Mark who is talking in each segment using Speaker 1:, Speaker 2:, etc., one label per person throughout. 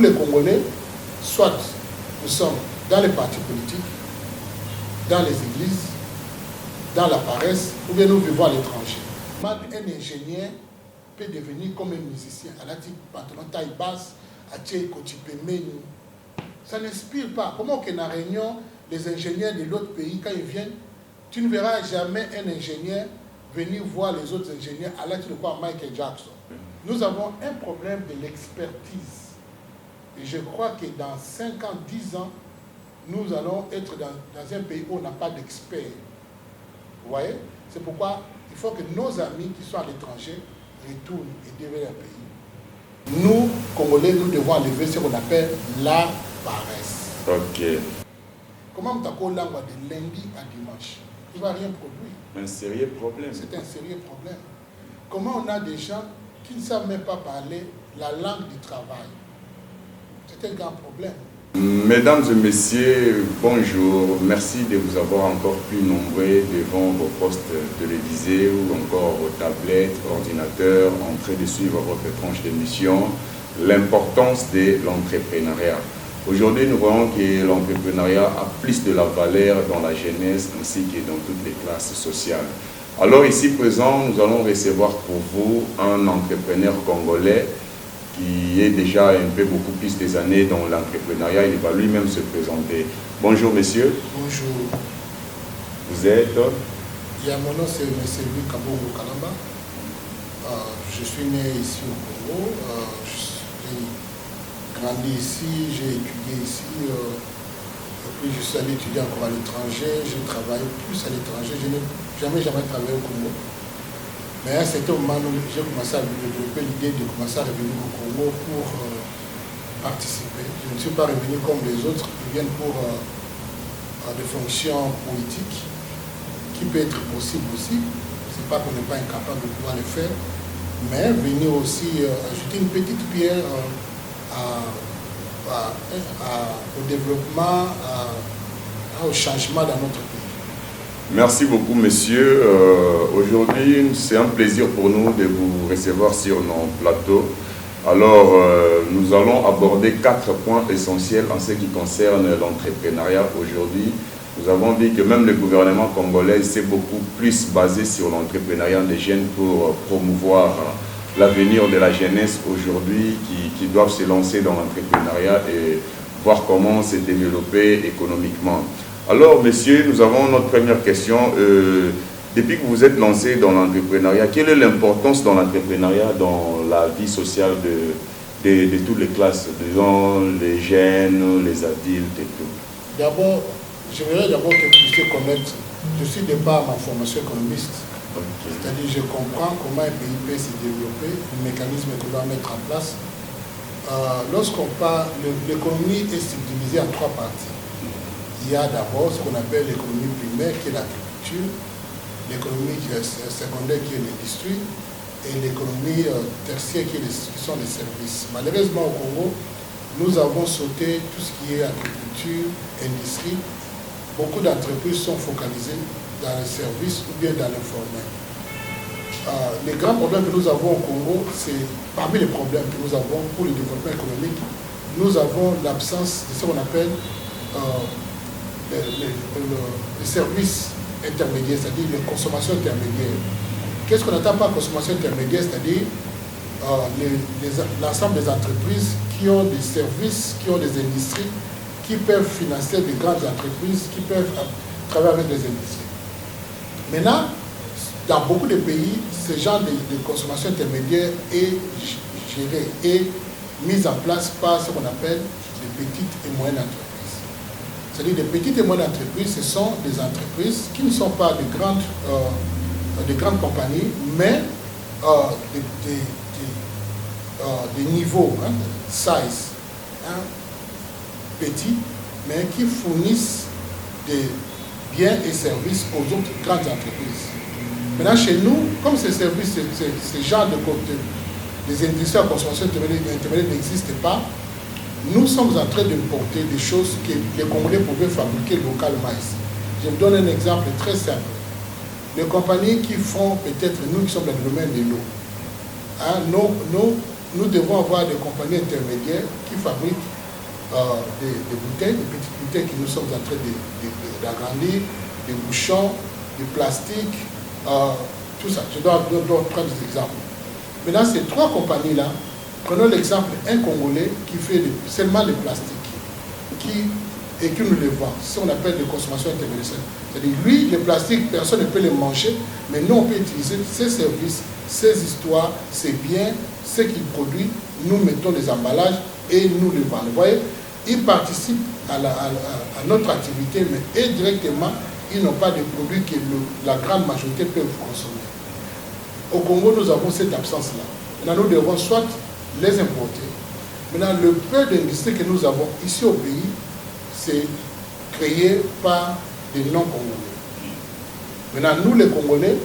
Speaker 1: les Congolais, soit nous sommes dans les partis politiques, dans les églises, dans la paresse, ou bien nous vivons à l'étranger. Un ingénieur peut devenir comme un musicien. À la pantalon taille basse, à ça n'inspire pas. Comment qu'en réunion, les ingénieurs de l'autre pays, quand ils viennent, tu ne verras jamais un ingénieur venir voir les autres ingénieurs à la tu le vois Michael Jackson. Nous avons un problème de l'expertise. Et je crois que dans 5 ans, 10 ans, nous allons être dans un pays où on n'a pas d'experts. Vous voyez? C'est pourquoi il faut que nos amis qui sont à l'étranger retournent et développent leur pays. Nous, Congolais, nous devons enlever ce qu'on appelle la paresse.
Speaker 2: Ok.
Speaker 1: Comment tu as de lundi à dimanche? Tu ne vas rien produire.
Speaker 2: Un sérieux problème.
Speaker 1: C'est un sérieux problème. Comment on a des gens qui ne savent même pas parler la langue du travail? C'est un grand problème.
Speaker 2: Mesdames et messieurs, bonjour. Merci de vous avoir encore plus nombreux devant vos postes télévisés ou encore vos tablettes, ordinateurs, en train de suivre votre tranche d'émission. L'importance de l'entrepreneuriat. Aujourd'hui, nous voyons que l'entrepreneuriat a plus de la valeur dans la jeunesse ainsi que dans toutes les classes sociales. Alors ici présent, nous allons recevoir pour vous un entrepreneur congolais qui est déjà un peu beaucoup plus des années dans l'entrepreneuriat. Il va lui-même se présenter. Bonjour monsieur.
Speaker 1: Bonjour.
Speaker 2: Vous êtes?
Speaker 1: Mon nom c'est M. Louis Kabongo Kalamba. Je suis né ici au Congo. Je suis grandi ici, j'ai étudié ici. Et puis je suis allé étudier encore à l'étranger. Je travaille plus à l'étranger. Je n'ai jamais travaillé au Congo. Mais à un certain moment, j'ai commencé à développer l'idée de commencer à revenir au Congo pour participer. Je ne suis pas revenu comme les autres qui viennent pour des fonctions politiques, qui peut être possible aussi. Ce n'est pas qu'on n'est pas incapable de pouvoir le faire, mais venir aussi ajouter une petite pierre au développement, au changement dans notre pays.
Speaker 2: Merci beaucoup, monsieur. Aujourd'hui, c'est un plaisir pour nous de vous recevoir sur nos plateaux. Alors, nous allons aborder 4 points essentiels en ce qui concerne l'entrepreneuriat aujourd'hui. Nous avons dit que même le gouvernement congolais s'est beaucoup plus basé sur l'entrepreneuriat des jeunes pour promouvoir l'avenir de la jeunesse aujourd'hui qui doivent se lancer dans l'entrepreneuriat et voir comment se développer économiquement. Alors, monsieur, nous avons notre première question. Depuis que vous êtes lancé dans l'entrepreneuriat, quelle est l'importance dans l'entrepreneuriat dans la vie sociale de toutes les classes, disons les jeunes, les adultes et tout?
Speaker 1: D'abord, j'aimerais d'abord que vous puissiez connaître, je suis de par ma formation économiste. Okay. C'est-à-dire je comprends comment un pays peut se développer, le mécanisme qu'on doit mettre en place. Lorsqu'on parle, l'économie est subdivisée en 3 parties. Il y a d'abord ce qu'on appelle l'économie primaire, qui est l'agriculture, l'économie secondaire, qui est l'industrie, et l'économie tertiaire, qui sont les services. Malheureusement, au Congo, nous avons sauté tout ce qui est agriculture, industrie. Beaucoup d'entreprises sont focalisées dans les services ou bien dans l'informel. Les grands problèmes que nous avons au Congo, c'est parmi les problèmes que nous avons pour le développement économique, nous avons l'absence de ce qu'on appelle les services intermédiaires, c'est-à-dire les consommations intermédiaires. Qu'est-ce qu'on attend par consommation intermédiaire? C'est-à-dire l'ensemble des entreprises qui ont des services, qui ont des industries, qui peuvent financer des grandes entreprises, qui peuvent travailler avec des industries. Maintenant, dans beaucoup de pays, ce genre de consommation intermédiaire est géré et mis en place par ce qu'on appelle les petites et moyennes entreprises. C'est-à-dire des petites et moyennes entreprises, ce sont des entreprises qui ne sont pas de grandes compagnies, mais des niveaux, size, petits, mais qui fournissent des biens et services aux autres grandes entreprises. Maintenant, chez nous, comme ces services, ces genres des industries à consommation intermédiaire n'existent pas, nous sommes en train d'importer des choses que les Congolais pouvaient fabriquer localement ici. Je vous donne un exemple très simple. Les compagnies qui font, peut-être nous qui sommes dans le domaine de l'eau, nous devons avoir des compagnies intermédiaires qui fabriquent des bouteilles, des petites bouteilles que nous sommes en train d'agrandir, des bouchons, du plastique, tout ça. Je dois prendre des exemples. Maintenant, ces 3 compagnies-là, prenons l'exemple d'un Congolais qui fait seulement le plastique et qui nous le vend. C'est ce qu'on appelle de consommation intermédiaire. C'est-à-dire, lui, le plastique, personne ne peut le manger, mais nous, on peut utiliser ses services, ses histoires, ses biens, ce qu'il produit, nous mettons les emballages et nous les vendons. Vous voyez, ils participent à notre activité, mais indirectement, ils n'ont pas de produits que la grande majorité peut consommer. Au Congo, nous avons cette absence-là. Maintenant, nous devons soit les importer. Maintenant, le peu d'industrie que nous avons ici au pays, c'est créé par des non-Congolais. Maintenant, nous les Congolais,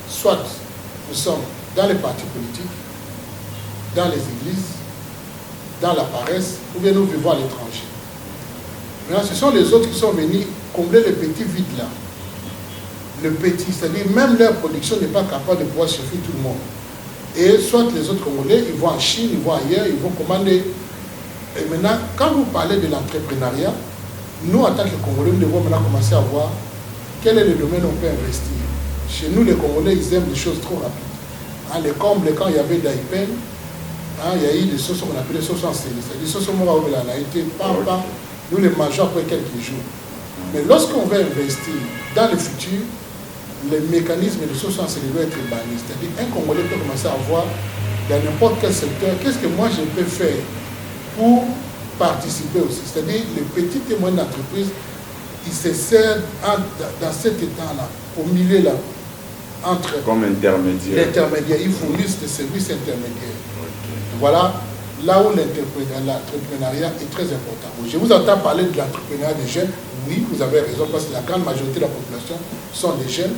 Speaker 1: soit nous sommes dans les partis politiques, dans les églises, dans la paresse, ou bien nous vivons à l'étranger. Maintenant, ce sont les autres qui sont venus combler le petit vide là. Le petit, c'est-à-dire même leur production n'est pas capable de pouvoir suffire tout le monde. Et soit les autres Congolais, ils vont en Chine, ils vont ailleurs, ils vont commander. Et maintenant, quand vous parlez de l'entrepreneuriat, nous, en tant que Congolais, nous devons maintenant commencer à voir quel est le domaine où on peut investir. Chez nous, les Congolais, ils aiment des choses trop rapides. Hein, les combles, quand il y avait d'Aïpen, il y a eu des sauces qu'on appelait sauces en série. C'est-à-dire des sauces au moment où elle a été nous les mangeons après quelques jours. Mais lorsqu'on veut investir dans le futur, les mécanismes de sauces en série doivent être bannis. C'est-à-dire un Congolais peut commencer à voir dans n'importe quel secteur, qu'est-ce que moi je peux faire pour participer aussi. C'est-à-dire les petites et moyennes entreprises, ils se servent dans cet état-là, au milieu là, entre
Speaker 2: comme intermédiaire.
Speaker 1: L'intermédiaire, ils fournissent des services intermédiaires. Okay. Voilà là où l'entrepreneuriat est très important. Je vous entends parler de l'entrepreneuriat des jeunes. Oui, vous avez raison, parce que la grande majorité de la population sont des jeunes,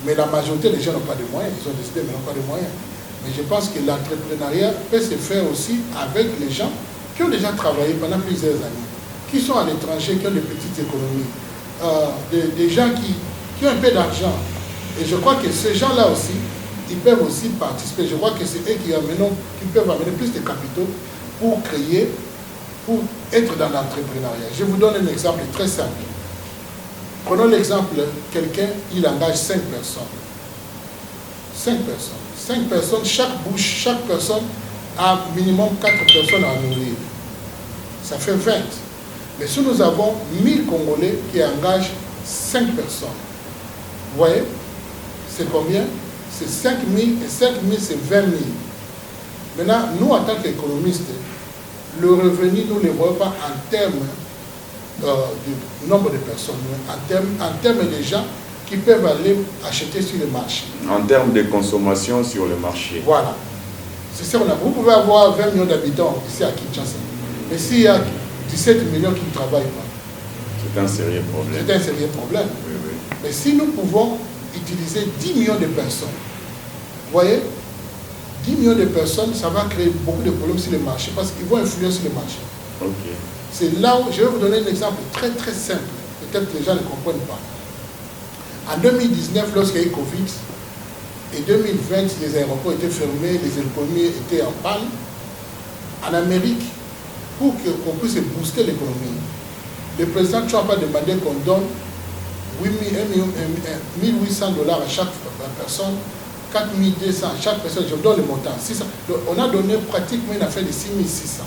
Speaker 1: mais la majorité des jeunes n'ont pas de moyens. Ils ont décidé, mais n'ont pas de moyens. Mais je pense que l'entrepreneuriat peut se faire aussi avec les gens qui ont déjà travaillé pendant plusieurs années, qui sont à l'étranger, qui ont des petites économies, des gens qui ont un peu d'argent. Et je crois que ces gens-là aussi, ils peuvent aussi participer. Je crois que c'est eux qui peuvent amener plus de capitaux pour créer, pour être dans l'entrepreneuriat. Je vous donne un exemple très simple. Prenons l'exemple, quelqu'un, il engage 5 personnes. 5 personnes. 5 personnes, chaque personne a minimum 4 personnes à nourrir. Ça fait 20. Mais si nous avons 1000 Congolais qui engagent 5 personnes, vous voyez, c'est combien? C'est 5 000 et 5 000 c'est 20 000. Maintenant, nous en tant qu'économistes, le revenu, nous ne le voyons pas en termes du nombre de personnes, mais en termes de gens qui peuvent aller acheter sur le marché.
Speaker 2: En termes de consommation sur le marché.
Speaker 1: Voilà. C'est ça qu'on a. Vous pouvez avoir 20 millions d'habitants ici à Kinshasa. Mais s'il y a 17 millions qui ne travaillent pas,
Speaker 2: c'est un sérieux problème.
Speaker 1: C'est un sérieux problème.
Speaker 2: Oui, oui.
Speaker 1: Mais si nous pouvons utiliser 10 millions de personnes, vous voyez, 10 millions de personnes, ça va créer beaucoup de problèmes sur le marché parce qu'ils vont influer sur le marché.
Speaker 2: Okay.
Speaker 1: C'est là où je vais vous donner un exemple très très simple. Peut-être que les gens ne comprennent pas. En 2019, lorsqu'il y a eu Covid, et 2020, les aéroports étaient fermés, les économies étaient en panne. En Amérique, pour qu'on puisse booster l'économie, le président Trump a demandé qu'on donne 1 800 $ à chaque personne, 4 200 à chaque personne, je vous donne le montant, 600. Donc, on a donné pratiquement une affaire de 6 600.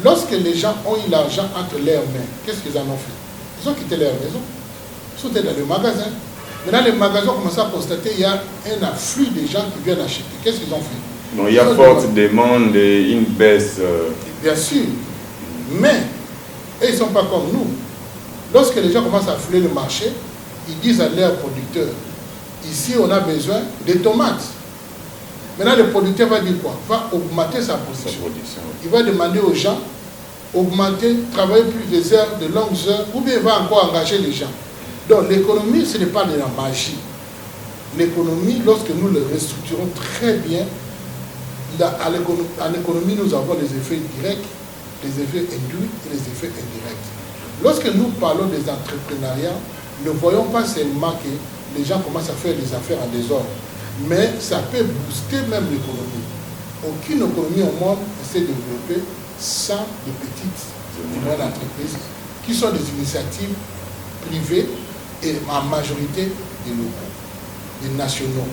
Speaker 1: Lorsque les gens ont eu l'argent entre leurs mains, qu'est-ce qu'ils en ont fait? Ils ont quitté leur maison, ils sont allés dans le magasin. Maintenant, les magasins ont commencé à constater qu'il y a un afflux de gens qui viennent acheter. Qu'est-ce qu'ils ont fait?
Speaker 2: Donc, il y a forte demande et une baisse.
Speaker 1: Bien sûr. Mais, ils ne sont pas comme nous. Lorsque les gens commencent à affluer le marché, ils disent à leurs producteurs, ici on a besoin de tomates. Maintenant, le producteur va dire quoi? Va augmenter sa production. Il va demander aux gens, augmenter, travailler plus des heures, de longues heures, ou bien il va encore engager les gens. Donc l'économie, ce n'est pas de la magie. L'économie, lorsque nous le restructurons très bien, en économie, nous avons les effets directs, les effets induits et les effets indirects. Lorsque nous parlons des entrepreneuriats, ne voyons pas seulement que les gens commencent à faire des affaires en désordre, mais ça peut booster même l'économie. Aucune économie au monde ne s'est développée sans de petites et moyennes entreprises qui sont des initiatives privées et en majorité des locaux, des nationaux.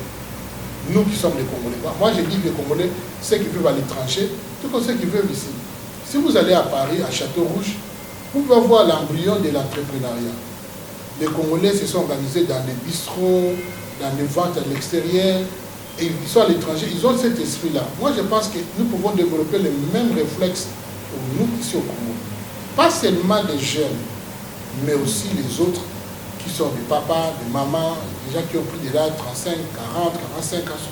Speaker 1: Nous qui sommes les Congolais. Moi, je dis que les Congolais, ceux qui vivent à l'étranger, tout comme ceux qui vivent ici. Si vous allez à Paris, à Château-Rouge, vous pouvez voir l'embryon de l'entrepreneuriat. Les Congolais se sont organisés dans des bistrots, dans des ventes à l'extérieur, et ils sont à l'étranger, ils ont cet esprit-là. Moi, je pense que nous pouvons développer les mêmes réflexes pour nous ici au Congo. Pas seulement des jeunes, mais aussi les autres qui sont des papas, des mamans, des gens qui ont pris de l'âge 35, 40, 45 ans,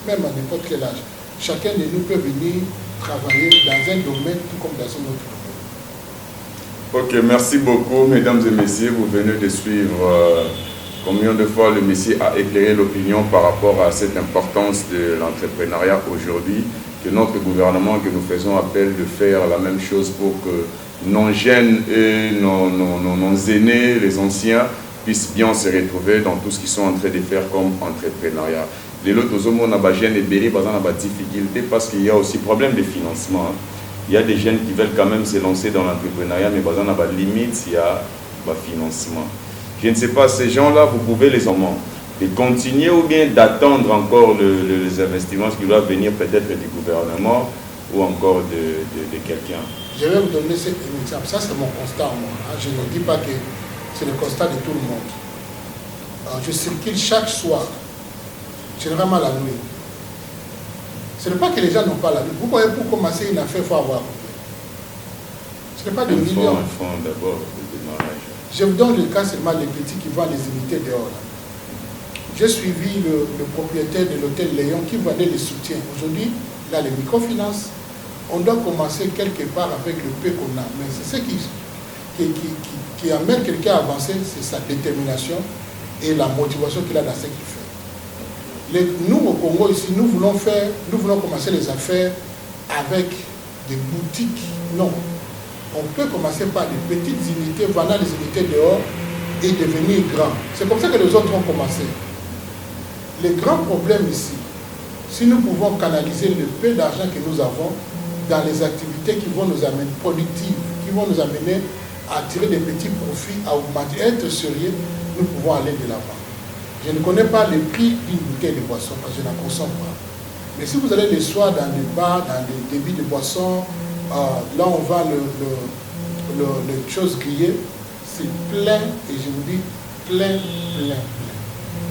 Speaker 1: 60, même à n'importe quel âge. Chacun de nous peut venir travailler dans un domaine tout comme dans un autre domaine.
Speaker 2: Ok, merci beaucoup, mesdames et messieurs. Vous venez de suivre combien de fois le Messie a éclairé l'opinion par rapport à cette importance de l'entrepreneuriat aujourd'hui, que notre gouvernement, que nous faisons appel de faire la même chose pour que nos jeunes et nos aînés, les anciens, puissent bien se retrouver dans tout ce qu'ils sont en train de faire comme entrepreneuriat. Les autres hommes ont des jeunes et des difficultés parce qu'il y a aussi problème de financement. Il y a des jeunes qui veulent quand même se lancer dans l'entrepreneuriat, mais il y a des limites, il y a le financement. Je ne sais pas, ces gens-là, vous pouvez les emmener de continuer ou bien d'attendre encore les investissements qui doivent venir peut-être du gouvernement ou encore de quelqu'un.
Speaker 1: Je vais vous donner cet exemple. Ça, c'est mon constat, moi. Je ne dis pas que c'est le constat de tout le monde. Je circule chaque soir, généralement la nuit. Ce n'est pas que les gens n'ont pas la nuit. Vous voyez, pour commencer une affaire, il faut avoir combien? Ce n'est pas de millions.
Speaker 2: Un fonds d'abord, de démarrage.
Speaker 1: Je vous donne le cas seulement des petits qui vendent les unités dehors. J'ai suivi le propriétaire de l'hôtel Léon qui vendait les soutiens. Aujourd'hui, il a les microfinances. On doit commencer quelque part avec le peu qu'on a. Mais c'est ce qui amène quelqu'un à avancer, c'est sa détermination et la motivation qu'il a dans ce qu'il fait. Nous, au Congo, ici, nous voulons commencer les affaires avec des boutiques. Non. On peut commencer par des petites unités, vendant les unités dehors et devenir grand. C'est comme ça que les autres ont commencé. Le grand problème ici, si nous pouvons canaliser le peu d'argent que nous avons dans les activités qui vont nous amener productives, qui vont nous amener à tirer des petits profits, à augmenter, être sérieux, nous pouvons aller de l'avant. Je ne connais pas le prix d'une bouteille de boisson parce que je n'en consomme pas. Mais si vous allez le soir dans des bars, dans des débits de boissons, là on vend les choses grillées, c'est plein, et je vous dis plein.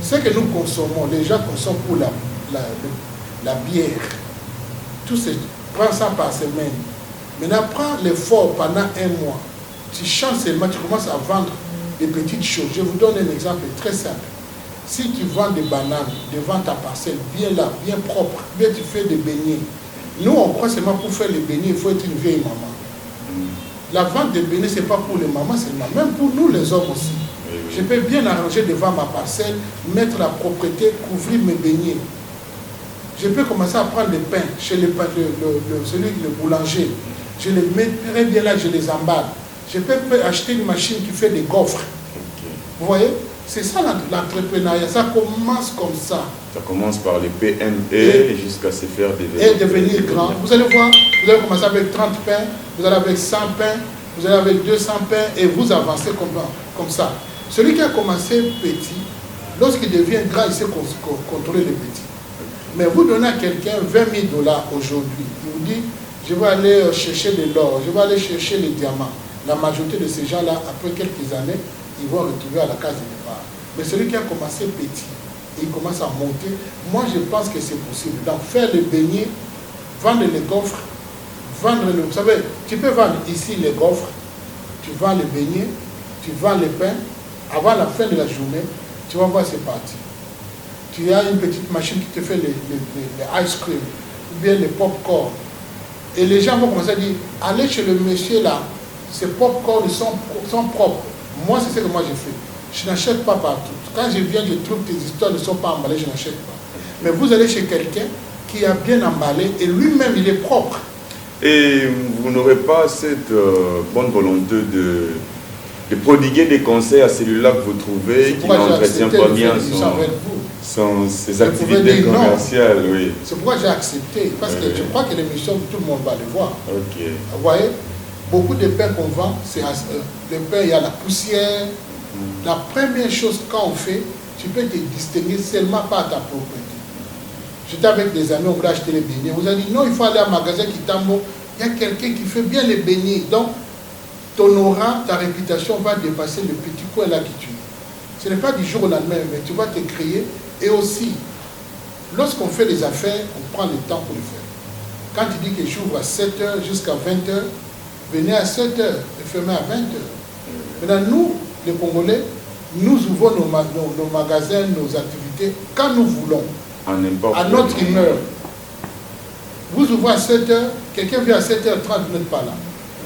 Speaker 1: Ce que nous consommons, les gens consomment pour la bière. Prends ça par semaine. Maintenant, prends l'effort pendant un mois. Tu changes seulement, tu commences à vendre des petites choses. Je vous donne un exemple très simple. Si tu vends des bananes devant ta parcelle, bien là, bien propre, bien tu fais des beignets. Nous, on croit seulement pour faire les beignets, il faut être une vieille maman. La vente des beignets, ce n'est pas pour les mamans seulement, même pour nous les hommes aussi. Je peux bien arranger devant ma parcelle, mettre la propreté, couvrir mes beignets. Je peux commencer à prendre des pains chez le boulanger. Je les mets très bien là, je les emballe. Je peux acheter une machine qui fait des gaufres. Vous voyez? C'est ça l'entrepreneuriat. Ça commence comme ça.
Speaker 2: Ça commence par les PME jusqu'à se faire développer.
Speaker 1: Et devenir grand. Vous allez voir, vous allez commencer avec 30 pains, vous allez avec 100 pains, vous allez avec 200 pains et vous avancez comme ça. Celui qui a commencé petit, lorsqu'il devient grand, il sait contrôler les petits. Mais vous donnez à quelqu'un 20 000 $ aujourd'hui, il vous dit, je vais aller chercher de l'or, je vais aller chercher les diamants. La majorité de ces gens-là, après quelques années, ils vont retrouver à la case de départ. Mais celui qui a commencé petit, et il commence à monter, moi je pense que c'est possible. Donc faire les beignets, vendre les gaufres, vous savez, tu peux vendre ici les gaufres, tu vends les beignets, tu vends les pains, avant la fin de la journée, tu vas voir c'est parti. Tu as une petite machine qui te fait les ice cream, ou bien les pop-corn. Et les gens vont commencer à dire, allez chez le monsieur là, ces pop-corn sont propres. Moi, c'est ce que moi j'ai fait. Je n'achète pas partout. Quand je viens, je trouve que tes histoires ne sont pas emballées, je n'achète pas. Mais vous allez chez quelqu'un qui a bien emballé et lui-même, il est propre.
Speaker 2: Et vous n'aurez pas cette bonne volonté de prodiguer des conseils à celui-là que vous trouvez qui n'entretient pas bien son... Ses activités commerciales, oui.
Speaker 1: C'est pourquoi j'ai accepté, parce que je crois que l'émission, tout le monde va le voir.
Speaker 2: Ok.
Speaker 1: Vous voyez, beaucoup de pain qu'on vend, c'est le pain, il y a la poussière. La première chose quand on fait, tu peux te distinguer seulement par ta propriété. J'étais avec des amis, on voulait acheter les beignets. On vous a dit non, il faut aller à un magasin qui tambo. Il y a quelqu'un qui fait bien les beignets. Donc, ton aura, ta réputation va dépasser le petit coin là qui tu es. Ce n'est pas du jour au lendemain, mais tu vas te créer. Et aussi, lorsqu'on fait les affaires, on prend le temps pour le faire. Quand tu dis que j'ouvre à 7h jusqu'à 20h, venez à 7h et fermez à 20h. Maintenant, nous, les Congolais, nous ouvrons nos magasins, nos activités quand nous voulons, à notre humeur. Vous ouvrez à 7h, quelqu'un vient à 7h30, vous n'êtes pas là.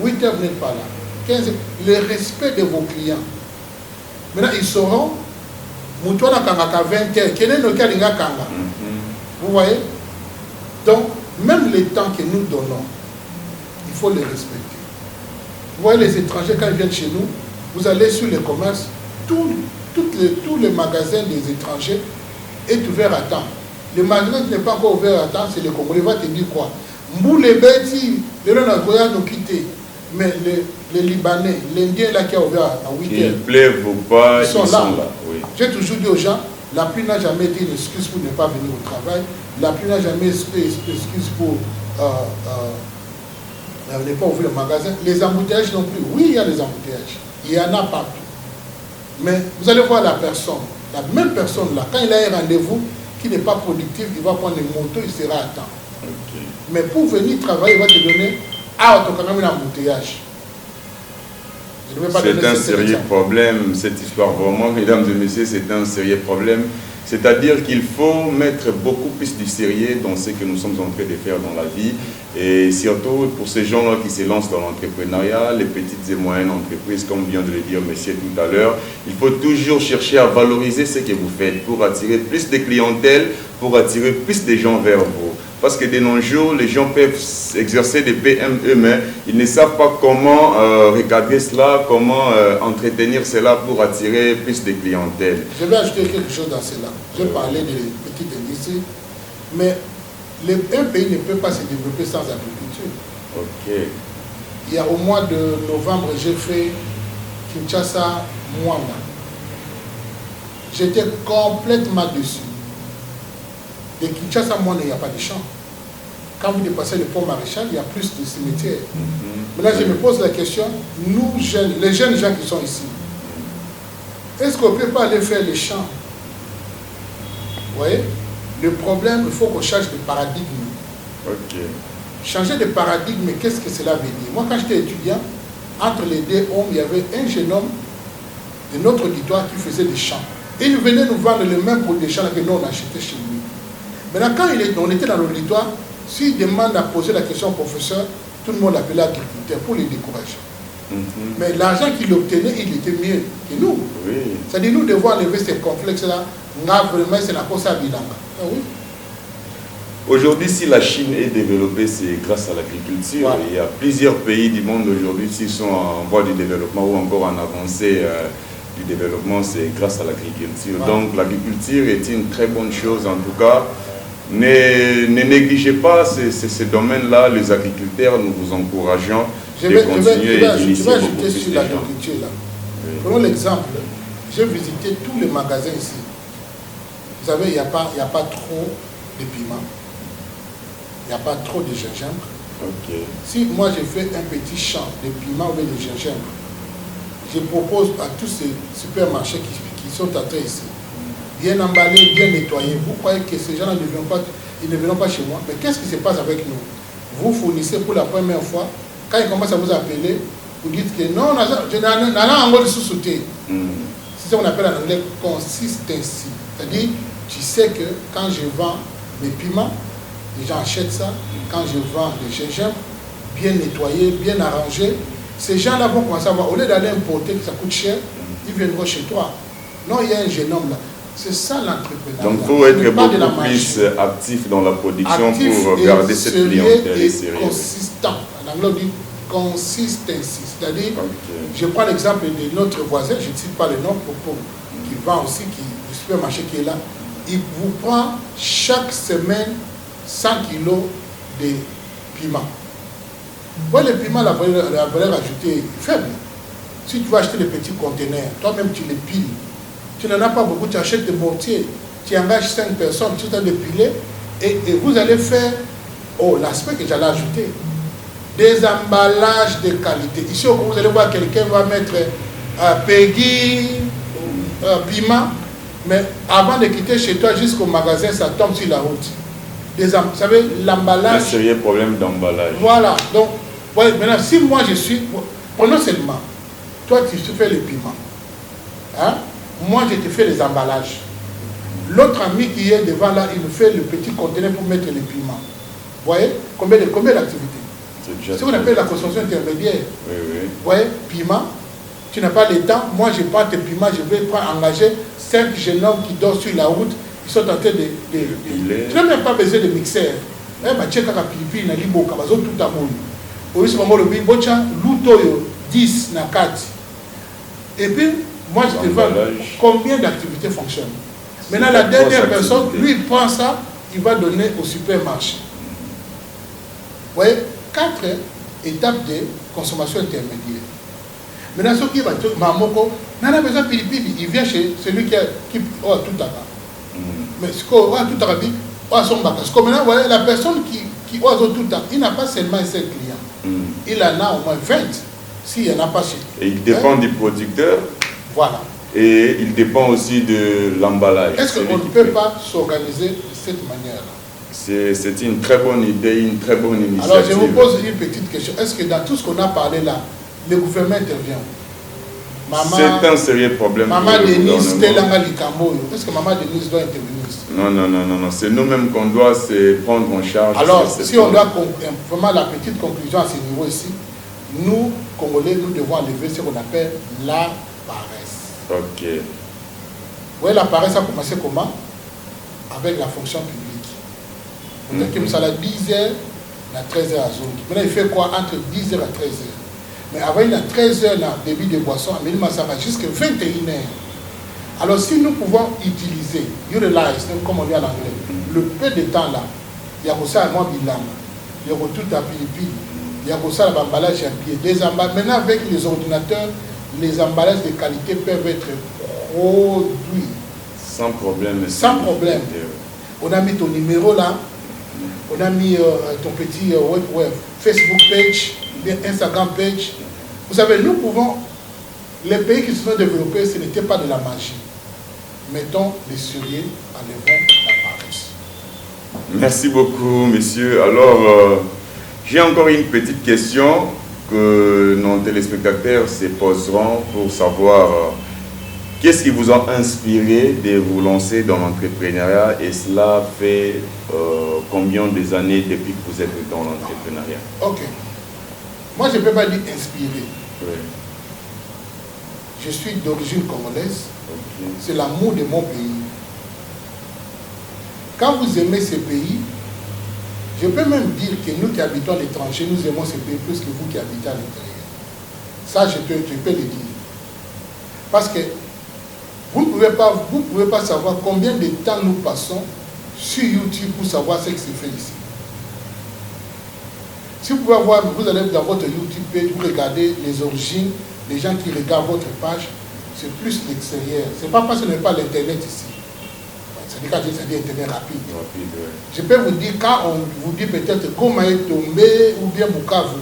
Speaker 1: 8h, vous n'êtes pas là. 15h, le respect de vos clients. Maintenant, ils sauront, Moutouana Kangaka 20h, quel est le cas de Kanga. Vous voyez? Donc, même les temps que nous donnons, il faut les respecter. Vous voyez les étrangers, quand ils viennent chez nous, vous allez sur les commerces, tous les magasins des étrangers est ouvert à temps. Le magasin qui n'est pas encore ouvert à temps, c'est le Congolais. Il va te dire quoi? Mbou les bêtis, les gens nous quitté. Mais les Libanais, l'Indien là qui a ouvert à 8h.
Speaker 2: Qu'ils plaivent ou pas, ils sont là. Oui.
Speaker 1: J'ai toujours dit aux gens, la pluie n'a jamais été une excuse pour ne pas venir au travail. La pluie n'a jamais été une excuse pour ne pas ouvrir le magasin. Les embouteillages non plus. Oui, il y a des embouteillages. Il y en a partout. Mais vous allez voir la personne, la même personne là, quand il a un rendez-vous qui n'est pas productif, il va prendre les motos, il sera à temps.
Speaker 2: Okay.
Speaker 1: Mais pour venir travailler, il va te donner quand même un embouteillage.
Speaker 2: C'est un sérieux problème, cette histoire vraiment, mesdames et messieurs, c'est un sérieux problème. C'est-à-dire qu'il faut mettre beaucoup plus du sérieux dans ce que nous sommes en train de faire dans la vie. Et surtout pour ces gens-là qui se lancent dans l'entrepreneuriat, les petites et moyennes entreprises, comme vient de le dire monsieur tout à l'heure, il faut toujours chercher à valoriser ce que vous faites pour attirer plus de clientèle, pour attirer plus de gens vers vous. Parce que de nos jours, les gens peuvent exercer des PME, mais ils ne savent pas comment recadrer cela, comment entretenir cela pour attirer plus de clientèle.
Speaker 1: Je vais ajouter quelque chose dans cela. Je parlais des petites industries, mais un pays ne peut pas se développer sans agriculture.
Speaker 2: Ok.
Speaker 1: Il y a au mois de novembre, j'ai fait Kinshasa, Mwanga. J'étais complètement dessus. De Kinshasa, Mwanga, il n'y a pas de champs. Quand vous dépassez le pont Maréchal, il y a plus de cimetières. Maintenant, je me pose la question, nous, jeunes, les jeunes gens qui sont ici, est-ce qu'on ne peut pas aller faire les champs? Vous voyez? Le problème, il faut qu'on change de paradigme.
Speaker 2: Ok.
Speaker 1: Changer de paradigme, qu'est-ce que cela veut dire? Moi, quand j'étais étudiant, entre les deux hommes, il y avait un jeune homme de notre auditoire qui faisait des champs. Et il venait nous vendre le même produit des champs que nous, on achetait chez lui. Maintenant, quand on était dans l'auditoire, s'il demande à poser la question au professeur, tout le monde l'appelait agriculteur pour les décourager. Mais l'argent qu'il obtenait, il était mieux que nous.
Speaker 2: Oui.
Speaker 1: C'est-à-dire nous devons enlever ces complexes-là. Vraiment, c'est la cause à Bilanga. Ah oui.
Speaker 2: Aujourd'hui, si la Chine est développée, c'est grâce à l'agriculture. Voilà. Il y a plusieurs pays du monde aujourd'hui qui sont en voie de développement ou encore en avancée du développement, c'est grâce à l'agriculture. Voilà. Donc l'agriculture est une très bonne chose en tout cas. Ne négligez pas ces domaines-là, les agriculteurs, nous vous encourageons de continuer à initier beaucoup plus de gens.
Speaker 1: Sur l'agriculture là. Oui. Prenons l'exemple, j'ai visité tous les magasins ici. Vous savez, il n'y a pas trop de piments, il n'y a pas trop de gingembre.
Speaker 2: Okay.
Speaker 1: Si moi je fais un petit champ de piments ou de gingembre, je propose à tous ces supermarchés qui sont à terre ici, bien emballés, bien nettoyés. Vous croyez que ces gens-là ne viendront pas chez moi? Mais qu'est-ce qui se passe avec nous? Vous fournissez pour la première fois, quand ils commencent à vous appeler, vous dites que non, je n'ai pas encore de sous-sauté. C'est ça qu'on appelle en anglais consistency. C'est-à-dire, tu sais que quand je vends mes piments, les gens achètent ça. Quand je vends les gingembre, bien nettoyés, bien arrangés, ces gens-là vont commencer à voir, au lieu d'aller importer, que ça coûte cher, ils viendront chez toi. Non, il y a un jeune homme là. C'est ça l'entrepreneuriat.
Speaker 2: Donc il faut être beaucoup plus actif dans la production pour garder cette clientèle sérieuse.
Speaker 1: Consistant. En anglais, on dit consistency. C'est-à-dire, je prends l'exemple de notre voisin, je ne cite pas le nom, qui vend aussi, le supermarché qui est là. il vous prend chaque semaine 100 kilos de piment. Moi, le piment, la valeur ajoutée est faible. Si tu vas acheter des petits conteneurs, toi-même tu les piles. Tu n'en as pas beaucoup, tu achètes des mortiers, tu engages 5 personnes, tu as de piler, et vous allez faire, l'aspect que j'allais ajouter, des emballages de qualité. Ici, vous allez voir quelqu'un va mettre Peggy, piment, mais avant de quitter chez toi jusqu'au magasin, ça tombe sur la route. Vous savez, l'emballage...
Speaker 2: Un sérieux problème d'emballage.
Speaker 1: Voilà. Donc, ouais, maintenant, si moi je suis... Prenons seulement, toi tu fais le piment. Hein? Moi je te fais les emballages. L'autre ami qui est devant là, il me fait le petit conteneur pour mettre les piments. Vous voyez? Combien d'activités? C'est ce qu'on appelle la consommation intermédiaire.
Speaker 2: Oui, oui.
Speaker 1: Vous voyez? Piment. Tu n'as pas le temps. Moi je prends tes piments, je vais engager 5 jeunes hommes qui dorment sur la route. Ils sont en train de tu n'as même pas besoin de mixeur. Tu as 10 na 4. Et puis, moi je te vois combien d'activités fonctionnent. Maintenant, la dernière personne, lui, il prend ça, il va donner au supermarché. Vous voyez, 4 étapes de consommation intermédiaire. Maintenant, ce qui va dire, Mamoko, n'a pas besoin de pili, il vient chez celui qui a tout à l'heure. Mais ce qu'on a tout à l'heure, parce que maintenant, voilà, la personne qui a tout à l'heure, il n'a pas seulement un seul client. Il en a au moins 20, s'il n'y en a pas chez lui.
Speaker 2: Et il dépend du producteur.
Speaker 1: Voilà.
Speaker 2: Et il dépend aussi de l'emballage.
Speaker 1: Est-ce qu'on ne peut pas s'organiser de cette manière-là?
Speaker 2: C'est une très bonne idée, une très bonne initiative.
Speaker 1: Alors je vous pose une petite question. Est-ce que dans tout ce qu'on a parlé là, le gouvernement intervient?
Speaker 2: C'est un sérieux problème.
Speaker 1: Maman Denise, est-ce que Maman Denise doit intervenir?
Speaker 2: Non. C'est nous-mêmes qu'on doit se prendre en charge.
Speaker 1: Alors, si on doit vraiment la petite conclusion à ce niveau ici, nous, Congolais, nous devons enlever ce qu'on appelle la paresse.
Speaker 2: Ok.
Speaker 1: Oui, la paresse a commencé comment? Avec la fonction publique. Peut-être que ça a 10h, à 13h à zone. Maintenant, il fait quoi entre 10h à 13h? Mais avant, il y a 13h, débit de boisson, mais ça va jusqu'à 21h. Alors, si nous pouvons utiliser, utilize, comme on dit en anglais, le peu de temps là, il y a aussi un mois bilan, il y a tout à Philippines, il y a aussi un emballage à pied. Maintenant, avec les ordinateurs, les emballages de qualité peuvent être produits.
Speaker 2: Sans problème.
Speaker 1: Sans problème. On a mis ton numéro là, on a mis ton petit Facebook page, Instagram page. Vous savez, nous pouvons, les pays qui se sont développés, ce n'était pas de la magie. Mettons les sérieux, enlevons la paresse.
Speaker 2: Merci beaucoup, messieurs. Alors, j'ai encore une petite question que nos téléspectateurs se poseront pour savoir qu'est-ce qui vous a inspiré de vous lancer dans l'entrepreneuriat et cela fait combien des années depuis que vous êtes dans l'entrepreneuriat?
Speaker 1: Ok. Moi, je ne peux pas dire inspiré.
Speaker 2: Oui.
Speaker 1: Je suis d'origine congolaise.
Speaker 2: Okay.
Speaker 1: C'est l'amour de mon pays. Quand vous aimez ce pays, je peux même dire que nous qui habitons à l'étranger, nous aimons ce pays plus que vous qui habitez à l'intérieur. Ça, je peux le dire. Parce que vous ne pouvez pas savoir combien de temps nous passons sur YouTube pour savoir ce qui se fait ici. Si vous pouvez voir, vous allez dans votre YouTube page, vous regardez les origines, les gens qui regardent votre page, c'est plus l'extérieur. Ce n'est pas parce que ce n'est pas l'Internet ici. C'est-à-dire Internet rapide.
Speaker 2: Ouais.
Speaker 1: Je peux vous dire, quand on vous dit peut-être Goma est tombé ou bien Bukavu,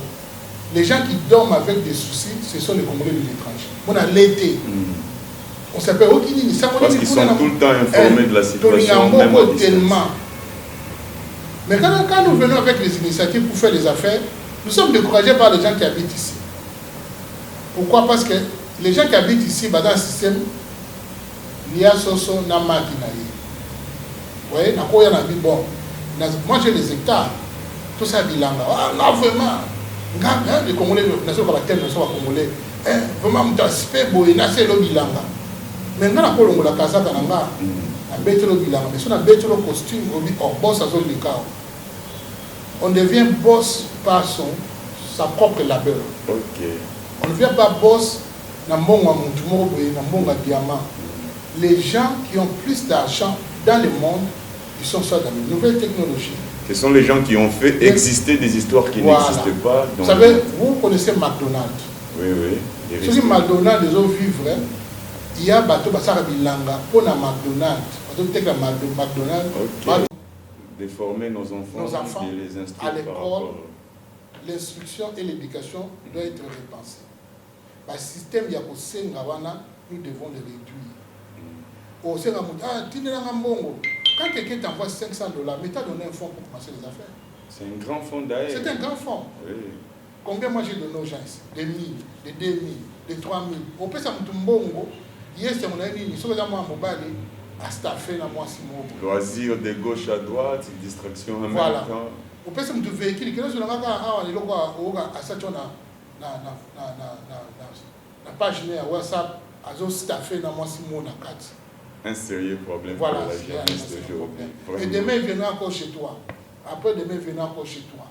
Speaker 1: les gens qui dorment avec des soucis, ce sont les Congolais de l'étranger. On a l'été. On s'appelle Okini.
Speaker 2: Parce qu'ils sont tout le temps informés de la situation. Même
Speaker 1: tellement. Mais quand nous venons avec les initiatives pour faire des affaires, nous sommes découragés par les gens qui habitent ici. Pourquoi? Parce que les gens qui habitent ici, dans le système, il y a Soso Namaki. Vous voyez, bon, moi j'ai des hectares, tout ça bilanga. Ah non, vraiment, les Congolais, les Congolais, vraiment, c'est le bilanga. Mais quand on a la casa, on a le bilanga, mais si on a le costume, on bosse à zone de chaos. On devient boss par sa propre labeur.
Speaker 2: Okay.
Speaker 1: On ne devient pas boss dans mon diamant. Les gens qui ont plus d'argent dans le monde, ils sont soit dans les nouvelles technologies.
Speaker 2: Ce sont les gens qui ont fait exister des histoires qui n'existaient pas.
Speaker 1: Vous savez, vous connaissez McDonald's.
Speaker 2: Oui, oui.
Speaker 1: Ceux qui McDonald's, ils ont vivre, il y a bateau Basara Bilanga pour la McDonald's. Peut-être la McDonald's.
Speaker 2: Okay. De former nos enfants
Speaker 1: et
Speaker 2: les instruire
Speaker 1: à l'école, l'instruction et l'éducation doivent être repensées. Le système Yakosengawana, nous devons le réduire. Au quand quelqu'un t'envoie $500, mais t'as donné un fonds pour commencer les affaires.
Speaker 2: C'est un grand fonds d'ailleurs.
Speaker 1: C'est un grand fonds.
Speaker 2: Oui.
Speaker 1: Combien moi j'ai donné aux gens? Des 1000, des 2000, des 3000. Au plus ça me tombe, hier c'est mon ami, il à moi mobile, à staffer dans moi si moi.
Speaker 2: Loisirs de gauche à droite, distraction en
Speaker 1: voilà.
Speaker 2: Même temps.
Speaker 1: Au plus ça me véhicule, que là sur la page WhatsApp, à staffer dans moi si moi na 4.
Speaker 2: Un sérieux problème
Speaker 1: voilà,
Speaker 2: pour la jeunesse d'aujourd'hui.
Speaker 1: Et demain, il viendra encore chez toi. Après, demain, il viendra encore chez toi.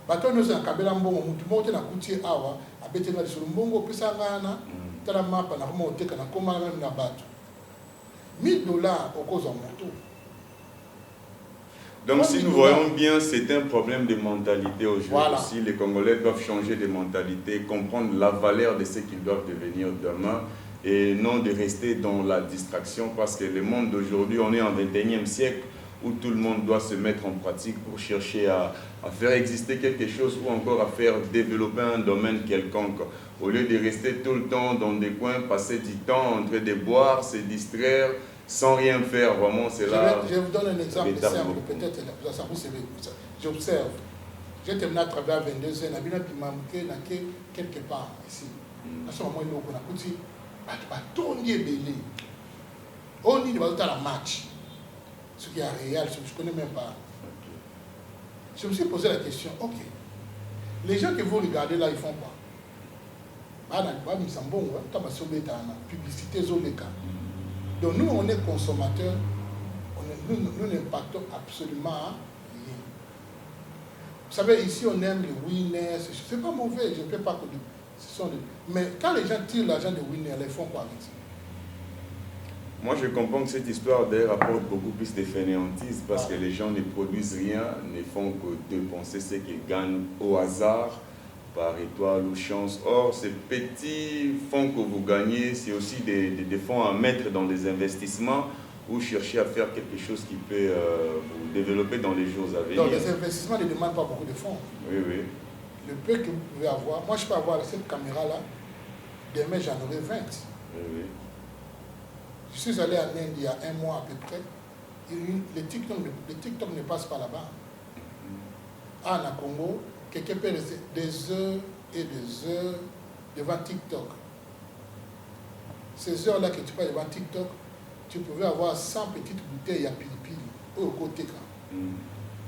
Speaker 1: Bateau nous a kabela mbongo mutu moto na kutie awa abetenga sur mbongo pesa ngana tala mapa na koma oteka na koma même na bato $1000 au cause en moto.
Speaker 2: Donc si nous voyons bien, c'est un problème de mentalité aujourd'hui.
Speaker 1: Voilà.
Speaker 2: Si les Congolais doivent changer de mentalité, comprendre la valeur de ce qu'ils doivent devenir demain, et non de rester dans la distraction, parce que le monde d'aujourd'hui, on est en 21e siècle où tout le monde doit se mettre en pratique pour chercher à faire exister quelque chose ou encore à faire développer un domaine quelconque. Au lieu de rester tout le temps dans des coins, passer du temps en train de boire, se distraire, sans rien faire, vraiment, c'est là...
Speaker 1: Je vous donne un exemple simple, peut-être, j'observe. J'ai terminé à travers 22 ans, je suis manqué quelque part ici. À ce moment, on a dit, on est belé. On est dans la match. Ce qui est réel, je ne connais même pas. Je me suis posé la question, ok, les gens que vous regardez là, ils font quoi? Publicité, donc nous, on est consommateurs, nous n'impactons absolument rien. Vous savez, ici, on aime les winners, ce n'est pas mauvais, je ne peux pas... Mais quand les gens tirent l'argent des winners, ils font quoi avec ça?
Speaker 2: Moi, je comprends que cette histoire d'ailleurs apporte beaucoup plus de fainéantise parce que les gens ne produisent rien, ne font que dépenser ce qu'ils gagnent au hasard, par étoile ou chance. Or, ces petits fonds que vous gagnez, c'est aussi des fonds à mettre dans des investissements ou chercher à faire quelque chose qui peut vous développer dans les jours à venir.
Speaker 1: Donc, les investissements ne demandent pas beaucoup de fonds.
Speaker 2: Oui, oui.
Speaker 1: Le peu que vous pouvez avoir, moi je peux avoir cette caméra-là, demain j'en aurai 20.
Speaker 2: Oui, oui.
Speaker 1: Je suis allé en Inde il y a un mois à peu près, le TikTok ne passe pas là-bas. À Congo, quelqu'un peut rester des heures et des heures devant TikTok. Ces heures-là que tu passes devant TikTok, tu pouvais avoir 100 petites bouteilles à pilipili au côté.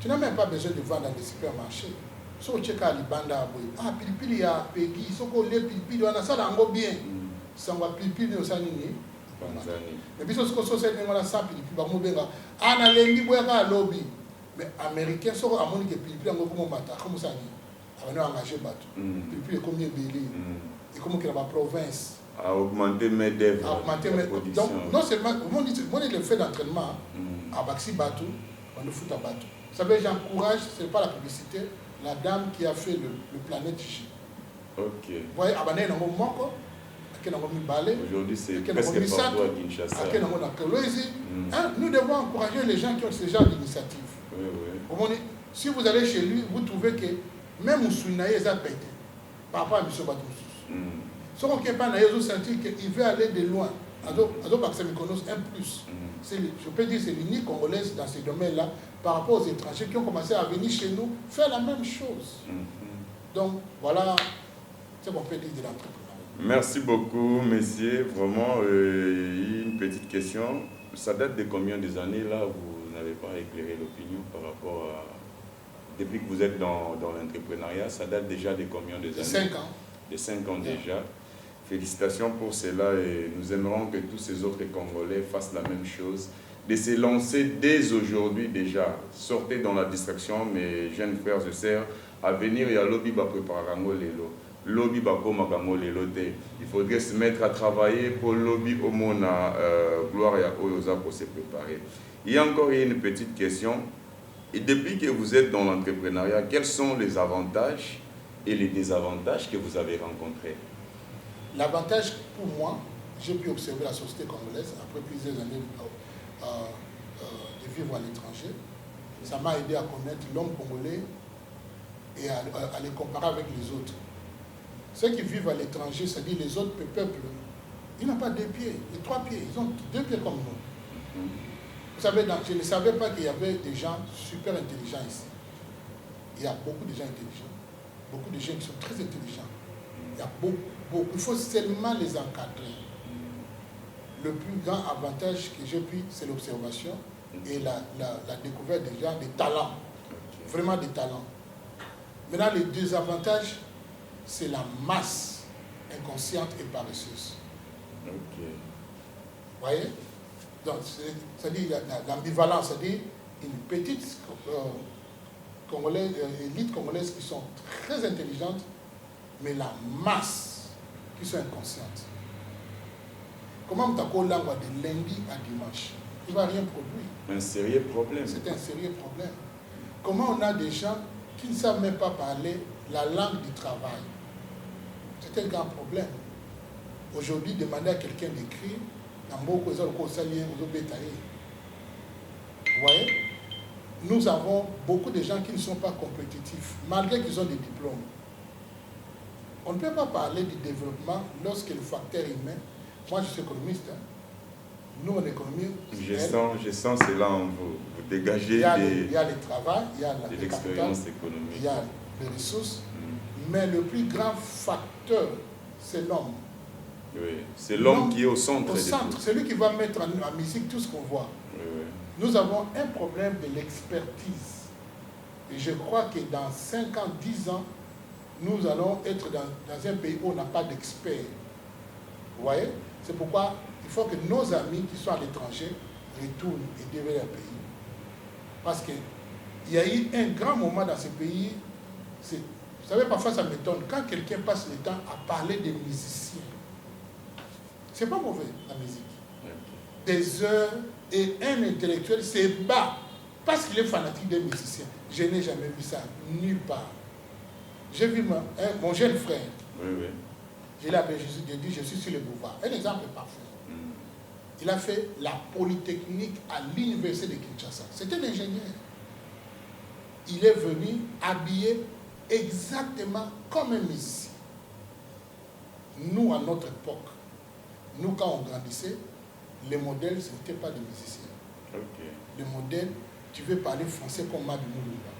Speaker 1: Tu n'as même pas besoin de vendre dans les supermarchés. Si tu as les bandes à boire, pilipili y a pégui, si tu as les pilipili, on a ça dans bien. Ça va pilipili au sanini. Et puis, ce que tu as fait, c'est pilipili. On a les livres à lobby. Mais les Américains sont à mon pilipili, on va comme ça. On a engagé bateau. Pilipili est combien belé. Et comment qu'il y a la province.
Speaker 2: À augmenter mes devs.
Speaker 1: À augmenter mes devs. Donc, non seulement, on est le fait d'entraînement à Baxi Bateau, on le fout à bateau. Vous savez, j'encourage, ce n'est pas la publicité, la dame qui a fait le Planète J.
Speaker 2: Ok.
Speaker 1: Vous voyez,
Speaker 2: aujourd'hui, c'est presque partout à Kinshasa.
Speaker 1: Nous devons encourager les gens qui ont ce genre d'initiative.
Speaker 2: Oui, oui.
Speaker 1: Si vous allez chez lui, vous trouvez que même Moussouinaï est pété par rapport à M. Batoussous. Ce qu'on ne pas sentir qu'il veut aller de loin. Un plus. Je peux dire que c'est l'unique congolaise dans ces domaines-là par rapport aux étrangers qui ont commencé à venir chez nous faire la même chose. Donc, voilà ce qu'on peut dire de l'entrepreneuriat.
Speaker 2: Merci beaucoup, messieurs. Vraiment, une petite question. Ça date de combien des années, là, vous n'avez pas éclairé l'opinion par rapport à... Depuis que vous êtes dans l'entrepreneuriat, ça date déjà de combien des années?
Speaker 1: De 5 ans.
Speaker 2: De 5 ans déjà. Félicitations pour cela et nous aimerons que tous ces autres Congolais fassent la même chose. De se lancer dès aujourd'hui déjà. Sortez dans la distraction, mes jeunes frères et sœurs, à venir et à l'objet préparer lelo. lobby bako makambo lelote. Il faudrait se mettre à travailler pour le lobby au monde gloire et oyoza pour se préparer. Il y a encore une petite question. Et depuis que vous êtes dans l'entrepreneuriat, quels sont les avantages et les désavantages que vous avez rencontrés?
Speaker 1: L'avantage pour moi, j'ai pu observer la société congolaise après plusieurs années de vivre à l'étranger. Ça m'a aidé à connaître l'homme congolais et à les comparer avec les autres. Ceux qui vivent à l'étranger, c'est-à-dire les autres peuples, ils n'ont pas 2 pieds, et 3 pieds, ils ont 2 pieds comme nous. Vous savez, je ne savais pas qu'il y avait des gens super intelligents ici. Il y a beaucoup de gens intelligents, beaucoup de gens qui sont très intelligents. Il y a beaucoup. Il faut seulement les encadrer. Le plus grand avantage que j'ai pu, c'est l'observation et la découverte des gens, des talents. Vraiment des talents. Maintenant, les désavantages, c'est la masse inconsciente et paresseuse.
Speaker 2: Ok.
Speaker 1: Vous voyez? Donc, c'est-à-dire l'ambivalence, c'est-à-dire une petite élite congolaise qui sont très intelligentes, mais la masse qui sont inconscientes. Comment on t'accorde langue de lundi à dimanche? Il ne va rien produire.
Speaker 2: Un sérieux problème.
Speaker 1: C'est un sérieux problème. Comment on a des gens qui ne savent même pas parler la langue du travail? C'est un grand problème. Aujourd'hui, demander à quelqu'un d'écrire, vous voyez? Nous avons beaucoup de gens qui ne sont pas compétitifs, malgré qu'ils ont des diplômes. On ne peut pas parler du développement lorsque le facteur humain, moi je suis économiste, hein. Nous en économie,
Speaker 2: je sens cela en vous. Vous dégagez
Speaker 1: il y a le travail, il y a
Speaker 2: l'expérience économique.
Speaker 1: Il y a les ressources, mais le plus grand facteur, c'est l'homme.
Speaker 2: Oui, c'est l'homme qui est au centre.
Speaker 1: Au centre, c'est lui qui va mettre en musique tout ce qu'on voit.
Speaker 2: Oui.
Speaker 1: Nous avons un problème de l'expertise. Et je crois que dans 5 ans, 10 ans, nous allons être dans un pays où on n'a pas d'experts. Vous voyez? C'est pourquoi il faut que nos amis qui sont à l'étranger retournent et développent leur pays. Parce qu'il y a eu un grand moment dans ce pays. Vous savez, parfois ça m'étonne. Quand quelqu'un passe le temps à parler des musiciens, c'est pas mauvais, la musique. Des heures, et un intellectuel se bat parce qu'il est fanatique des musiciens. Je n'ai jamais vu ça, nulle part. J'ai vu mon jeune frère.
Speaker 2: Oui.
Speaker 1: Il a dit, je suis sur le boulevard. Un exemple parfait. Il a fait la Polytechnique à l'université de Kinshasa. C'était un ingénieur. Il est venu habillé exactement comme un musicien. Nous, à notre époque, nous, quand on grandissait, les modèles, ce n'était pas des musiciens.
Speaker 2: Okay.
Speaker 1: Les modèles, tu veux parler français comme Madi Mouloula.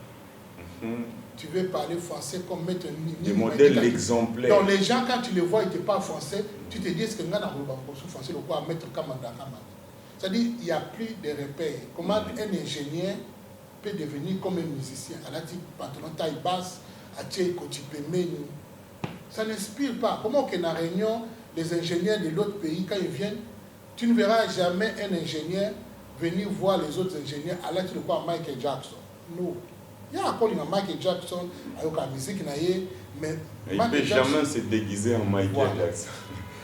Speaker 1: Tu veux parler français comme Maître Nini.
Speaker 2: Des modèles exemplaires.
Speaker 1: Donc les gens, quand tu les vois, ils ne parlent pas français, tu te dis, est-ce que Ngana Roubakou français, le quoi, Maître Kamanda Kamanda. C'est-à-dire, il n'y a plus de repères. Comment un ingénieur peut devenir comme un musicien? À la type pantalon taille basse, à Tché Kotipemeni. Ça n'inspire pas. Comment qu'en Réunion, les ingénieurs de l'autre pays, quand ils viennent, tu ne verras jamais un ingénieur venir voir les autres ingénieurs à la type de quoi Michael Jackson. Non. Il y a encore Michael Jackson, avec la musique, mais
Speaker 2: il ne peut jamais se déguiser en Michael Jackson.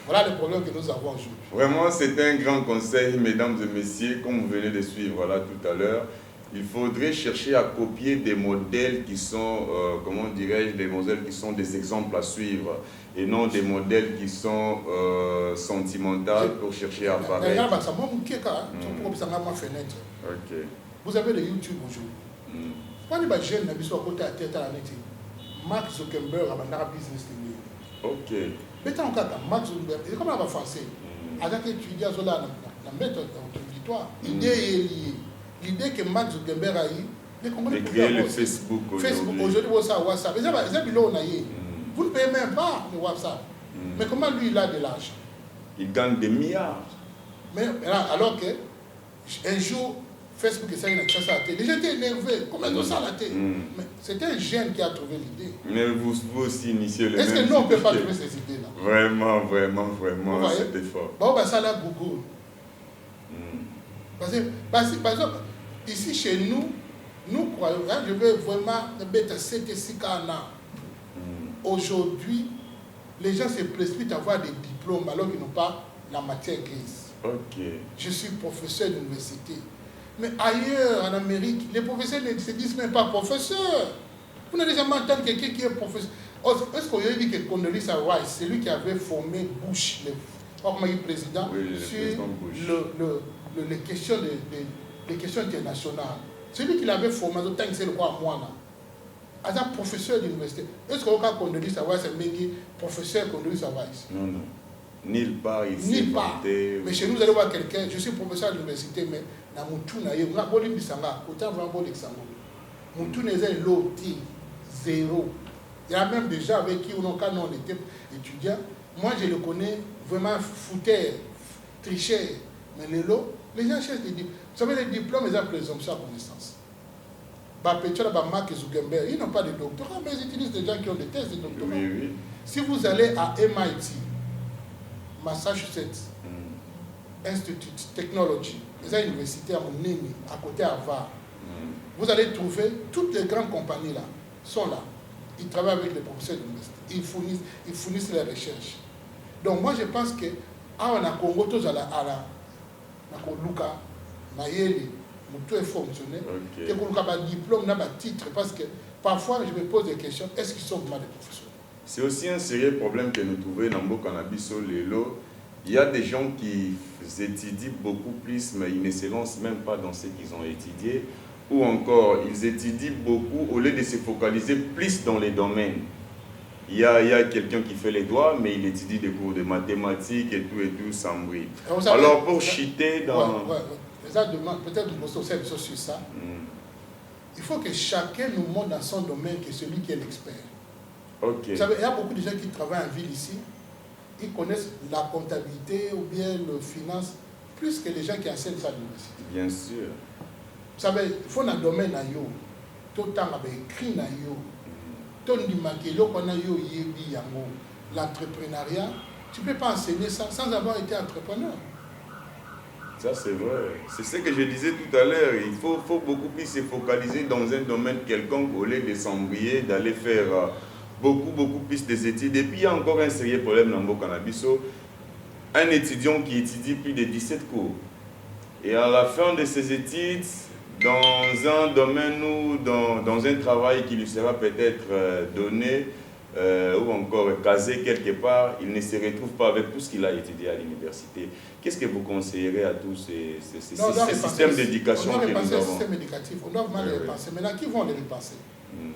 Speaker 1: Voilà le problème que nous avons aujourd'hui.
Speaker 2: Vraiment, c'est un grand conseil, mesdames et messieurs, comme vous venez de suivre là tout à l'heure. Il faudrait chercher à copier des modèles qui sont, comment dirais-je, des modèles qui sont des exemples à suivre et non des modèles qui sont sentimentaux pour chercher à apparaître.
Speaker 1: Vous avez le YouTube aujourd'hui. Quand les jeunes n'ont pas côté à tête à la nette, Mark Zuckerberg a un business.
Speaker 2: Ok.
Speaker 1: Mais tant que Mark Zuckerberg, il est comme un français. Avec étudier à Zola, la méthode auditoire. L'idée est liée. L'idée que Mark Zuckerberg a eu, les Congolais
Speaker 2: peuvent créer le Facebook aujourd'hui.
Speaker 1: Facebook aujourd'hui, WhatsApp. Vous ne payez même pas le WhatsApp. Mais comment lui, il a de l'argent?
Speaker 2: Il gagne des milliards.
Speaker 1: Mais alors que un jour, Facebook et ça, il a ça à la télé. J'étais énervé. Comment ils ont ça à la télé? Mais c'était un jeune qui a trouvé l'idée.
Speaker 2: Mais vous aussi initiez le même.
Speaker 1: Est-ce que nous, on ne peut pas trouver ces idées-là?
Speaker 2: Vraiment, c'était fort.
Speaker 1: Bon, ben ça, là, Google. Parce que, par exemple, ici, chez nous, nous croyons, je veux vraiment mettre 7 et 6 ans. Aujourd'hui, les gens se précipitent à avoir des diplômes alors qu'ils n'ont pas la matière grise.
Speaker 2: Ok.
Speaker 1: Je suis professeur d'université. Mais ailleurs, en Amérique, les professeurs ne se disent même pas professeurs. Vous n'avez jamais entendu quelqu'un qui est professeur. Est-ce qu'on a dit que Condoleezza Rice, c'est lui qui avait formé Bush, le président,
Speaker 2: oui,
Speaker 1: sur les questions les questions internationales. C'est lui qui l'avait formé, autant que c'est le quoi moi là. As un professeur d'université. Est-ce qu'on a Condoleezza Rice, c'est professeur Condoleezza Rice?
Speaker 2: Non, non. Nulle part ici.
Speaker 1: Nulle part. Mais chez nous, vous allez voir quelqu'un, je suis professeur à l'université, mais dans mon tour, on a beau bisanga, autant vraiment beau l'examen. Mon tour n'est loti, zéro. Il y a même des gens avec qui, quand on était étudiant, moi je le connais vraiment fouteur, tricheur. Mais les gens cherchent des diplômes. Vous savez, les diplômes, ils ont présomption à connaissance. Mark Zuckerberg, ils n'ont pas de doctorat, mais ils utilisent des gens qui ont des thèses de doctorat.
Speaker 2: Oui, oui.
Speaker 1: Si vous allez à MIT, Massachusetts, Institute Technology, les universités à Monini, à côté à Harvard, vous allez trouver toutes les grandes compagnies là, sont là. Ils travaillent avec les professeurs d'université. Ils fournissent les recherches. Donc moi je pense que on a Congo tous à la Luka, Mayeli, tout est fonctionné. Que Luka a diplôme, n'a pas titre, parce que parfois je me pose des questions, est-ce qu'ils sont vraiment des professeurs?
Speaker 2: C'est aussi un sérieux problème que nous trouvons dans le cannabis au Lelo. Il y a des gens qui étudient beaucoup plus, mais ils ne se lancent même pas dans ce qu'ils ont étudié. Ou encore, ils étudient beaucoup au lieu de se focaliser plus dans les domaines. Il y a quelqu'un qui fait les doigts, mais il étudie des cours de mathématiques et tout, sans bruit. Alors, pour cheater dans...
Speaker 1: Peut-être que vous savez sur ça. Il faut que chacun nous montre dans son domaine que celui qui est l'expert.
Speaker 2: Okay.
Speaker 1: Vous savez, il y a beaucoup de gens qui travaillent en ville ici. Ils connaissent la comptabilité ou bien le finance plus que les gens qui enseignent ça à l'université.
Speaker 2: Bien sûr.
Speaker 1: Vous savez, il faut un domaine à yo. Tout le temps, écrit na yo. L'entrepreneuriat, tu ne peux pas enseigner ça sans avoir été entrepreneur.
Speaker 2: Ça, c'est vrai. C'est ce que je disais tout à l'heure. Il faut beaucoup plus se focaliser dans un domaine quelconque au lieu de s'embrouiller, d'aller faire beaucoup plus des études. Et puis, il y a encore un sérieux problème dans le cannabis. Un étudiant qui étudie plus de 17 cours. Et à la fin de ses études, dans un domaine ou dans un travail qui lui sera peut-être donné ou encore casé quelque part, il ne se retrouve pas avec tout ce qu'il a étudié à l'université. Qu'est-ce que vous conseillerez à tous ces systèmes d'éducation que nous avons?
Speaker 1: On doit repenser le système éducatif, on doit vraiment les repenser. Maintenant, qui vont les repenser?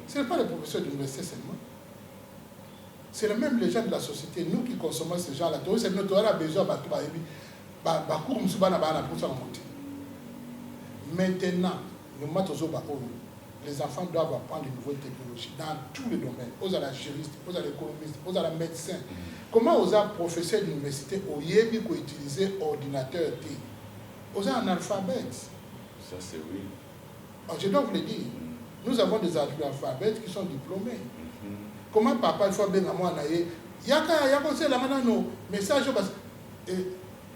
Speaker 1: Ce n'est pas les professeurs d'université seulement. C'est même les gens de la société, nous qui consommons ces gens-là. C'est notre besoin Maintenant, les enfants doivent apprendre de nouvelles technologies dans tous les domaines. Aux juristes, aux économistes, aux médecins. Comment aux professeurs d'université ont utilisé ordinateur aux analphabètes?
Speaker 2: Ça, c'est oui.
Speaker 1: Alors, je dois vous le dire. Nous avons des analphabètes qui sont diplômés. Comment papa, il faut bien à moi, il y a la maintenant, message,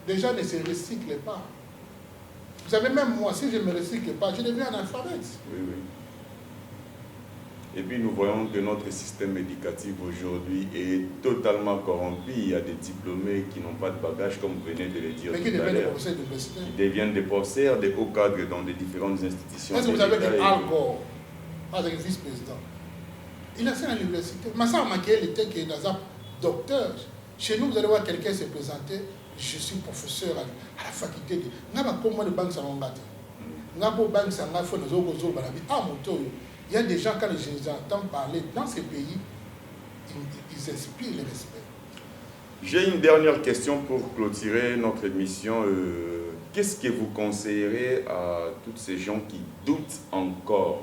Speaker 1: les gens ne se recyclent pas. Vous savez, même moi, si je ne me recycle pas, je deviens analphabète.
Speaker 2: Oui, oui. Et puis nous voyons que notre système éducatif aujourd'hui est totalement corrompu. Il y a des diplômés qui n'ont pas de bagage, comme vous venez de le dire.
Speaker 1: Mais qui deviennent des professeurs d'université.
Speaker 2: Ils deviennent des professeurs, des hauts cadres dans des différentes institutions.
Speaker 1: Est-ce que vous savez que Al Gore, le vice-président, il a fait à l'université. Massa Makiel était dans un docteur. Chez nous, vous allez voir quelqu'un se présenter. Je suis professeur à la faculté de... Il y a des gens, quand je les entends parler dans ces pays, ils inspirent le respect.
Speaker 2: J'ai une dernière question pour clôturer notre émission. Qu'est-ce que vous conseillerez à tous ces gens qui doutent encore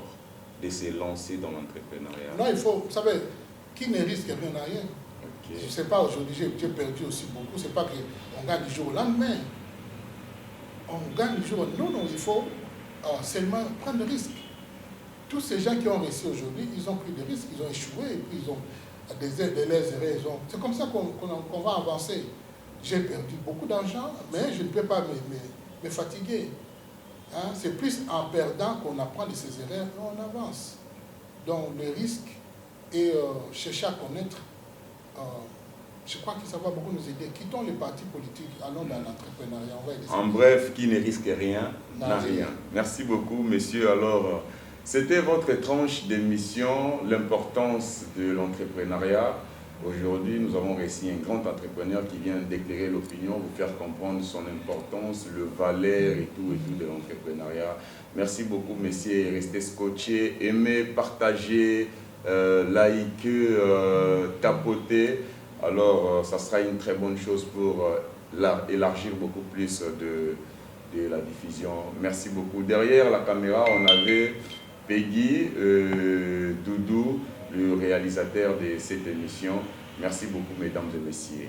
Speaker 2: de se lancer dans l'entrepreneuriat?
Speaker 1: Non, il faut... Vous savez, qui ne risque rien n'a rien.
Speaker 2: Okay.
Speaker 1: Je ne sais pas, aujourd'hui, j'ai perdu aussi beaucoup. Ce n'est pas qu'on gagne du jour au lendemain. On gagne du jour au lendemain. Non, il faut seulement prendre des risques. Tous ces gens qui ont réussi aujourd'hui, ils ont pris des risques, ils ont échoué, et puis ils ont des erreurs. C'est comme ça qu'on va avancer. J'ai perdu beaucoup d'argent, mais je ne peux pas me fatiguer. Hein? C'est plus en perdant qu'on apprend de ses erreurs et on avance. Donc le risque est chercher à connaître Je crois que ça va beaucoup nous aider. Quittons les partis politiques, allons dans l'entrepreneuriat.
Speaker 2: En bref, qui ne risque rien n'a rien. Merci beaucoup, messieurs. Alors, c'était votre tranche d'émission, l'importance de l'entrepreneuriat. Aujourd'hui, nous avons reçu un grand entrepreneur qui vient d'éclairer l'opinion, vous faire comprendre son importance, le valeur et tout de l'entrepreneuriat. Merci beaucoup, messieurs. Restez scotchés, aimez, partagez, likez, tapotez. Alors, ça sera une très bonne chose pour élargir beaucoup plus de la diffusion. Merci beaucoup. Derrière la caméra, on avait Peggy, Doudou, le réalisateur de cette émission. Merci beaucoup, mesdames et messieurs.